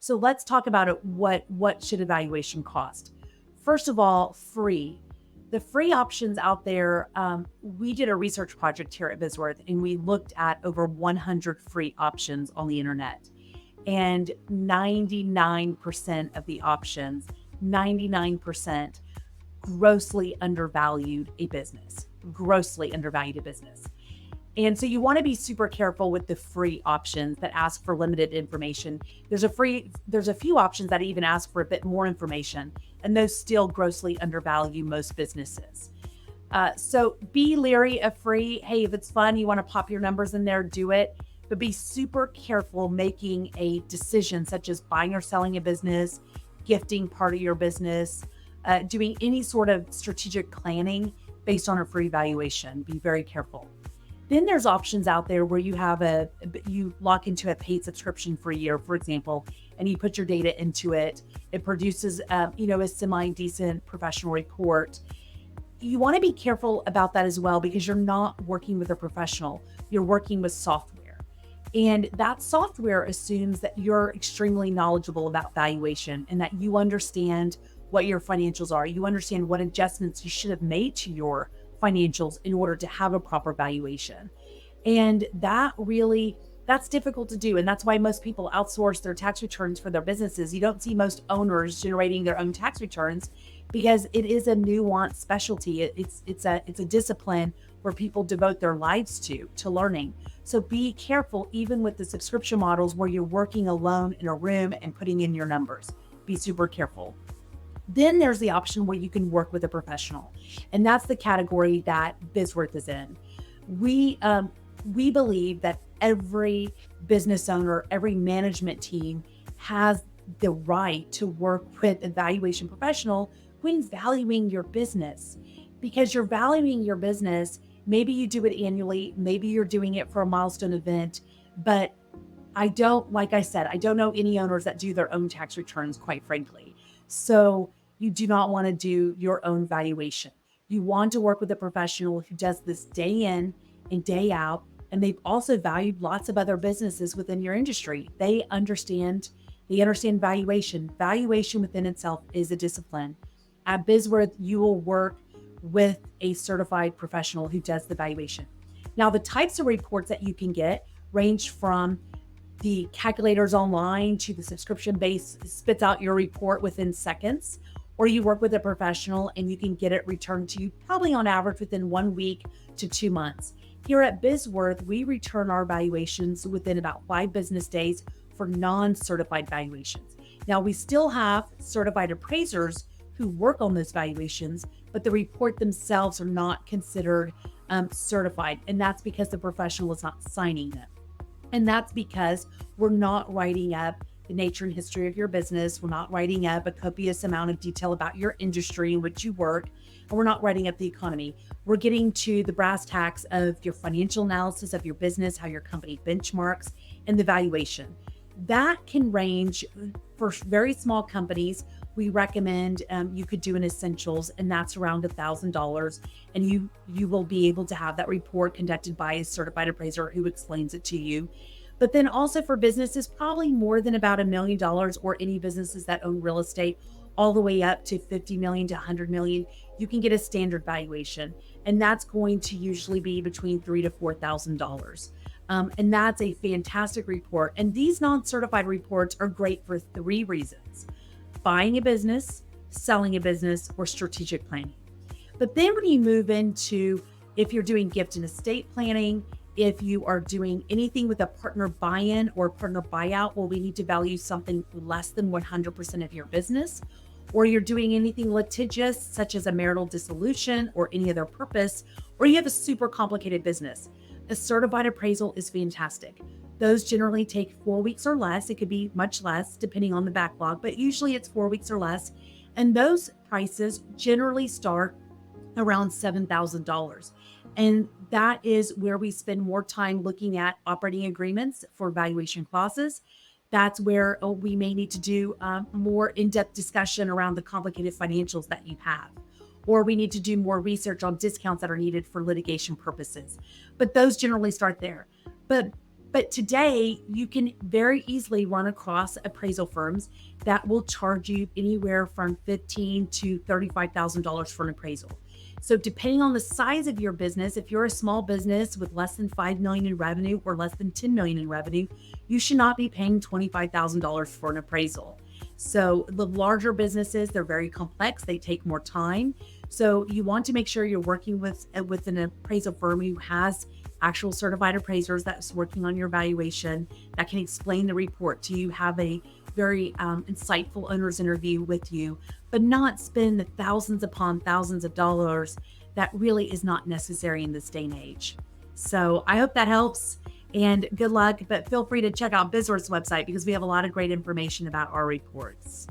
So let's talk about it. What should evaluation cost? First of all, free. The free options out there, we did a research project here at Bisworth, and we looked at over 100 free options on the internet. And 99% of the options, 99% grossly undervalued a business, grossly undervalued a business. And so you want to be super careful with the free options that ask for limited information. There's a few options that even ask for a bit more information, and those still grossly undervalue most businesses. So be leery of free. Hey, if it's fun, you want to pop your numbers in there, do it. But be super careful making a decision such as buying or selling a business, gifting part of your business, doing any sort of strategic planning based on a free valuation. Be very careful. Then there's options out there where you lock into a paid subscription for a year, for example, and you put your data into it. It produces, a semi-decent professional report. You want to be careful about that as well, because you're not working with a professional. You're working with software. And that software assumes that you're extremely knowledgeable about valuation and that you understand what your financials are. You understand what adjustments you should have made to your financials in order to have a proper valuation. And that's difficult to do. And that's why most people outsource their tax returns for their businesses. You don't see most owners generating their own tax returns because it is a nuanced specialty. It's a discipline where people devote their lives to learning. So be careful, even with the subscription models where you're working alone in a room and putting in your numbers. Be super careful. Then there's the option where you can work with a professional. And that's the category that Bisworth is in. We believe that every business owner, every management team has the right to work with a valuation professional when valuing your business. Because you're valuing your business, maybe you do it annually, maybe you're doing it for a milestone event, but like I said, I don't know any owners that do their own tax returns, quite frankly. So you do not want to do your own valuation. You want to work with a professional who does this day in and day out. And they've also valued lots of other businesses within your industry. They understand valuation. Valuation within itself is a discipline. At Bisworth, you will work with a certified professional who does the valuation. Now, the types of reports that you can get range from the calculators online to the subscription base spits out your report within seconds, or you work with a professional and you can get it returned to you probably on average within 1 week to 2 months. Here at Bisworth, we return our valuations within about 5 business days for non-certified valuations. Now, we still have certified appraisers who work on those valuations, but the report themselves are not considered certified, and that's because the professional is not signing them. And that's because we're not writing up the nature and history of your business. We're not writing up a copious amount of detail about your industry in which you work. And we're not writing up the economy. We're getting to the brass tacks of your financial analysis of your business, how your company benchmarks, and the valuation. That can range for very small companies. We recommend you could do an essentials, and that's around $1,000. And you will be able to have that report conducted by a certified appraiser who explains it to you. But then also for businesses, probably more than about $1 million, or any businesses that own real estate, all the way up to 50 million to 100 million, you can get a standard valuation. And that's going to usually be between $3,000 to $4,000. And that's a fantastic report. And these non-certified reports are great for 3 reasons: buying a business, selling a business, or strategic planning. But then when you move into, if you're doing gift and estate planning, if you are doing anything with a partner buy-in or partner buyout, well, we need to value something less than 100% of your business, or you're doing anything litigious, such as a marital dissolution or any other purpose, or you have a super complicated business, a certified appraisal is fantastic. Those generally take 4 weeks or less. It could be much less depending on the backlog, but usually it's 4 weeks or less. And those prices generally start around $7,000. And that is where we spend more time looking at operating agreements for valuation clauses. That's where we may need to do more in-depth discussion around the complicated financials that you have. Or we need to do more research on discounts that are needed for litigation purposes. But those generally start there. But But today, you can very easily run across appraisal firms that will charge you anywhere from $15,000 to $35,000 for an appraisal. So, depending on the size of your business, if you're a small business with less than 5 million in revenue or less than 10 million in revenue, you should not be paying $25,000 for an appraisal. So, the larger businesses, they're very complex, they take more time. So, you want to make sure you're working with an appraisal firm who has actual certified appraisers that's working on your valuation, that can explain the report to you, have a very insightful owner's interview with you, but not spend the thousands upon thousands of dollars that really is not necessary in this day and age. So I hope that helps, and good luck, but feel free to check out BizWorth's website because we have a lot of great information about our reports.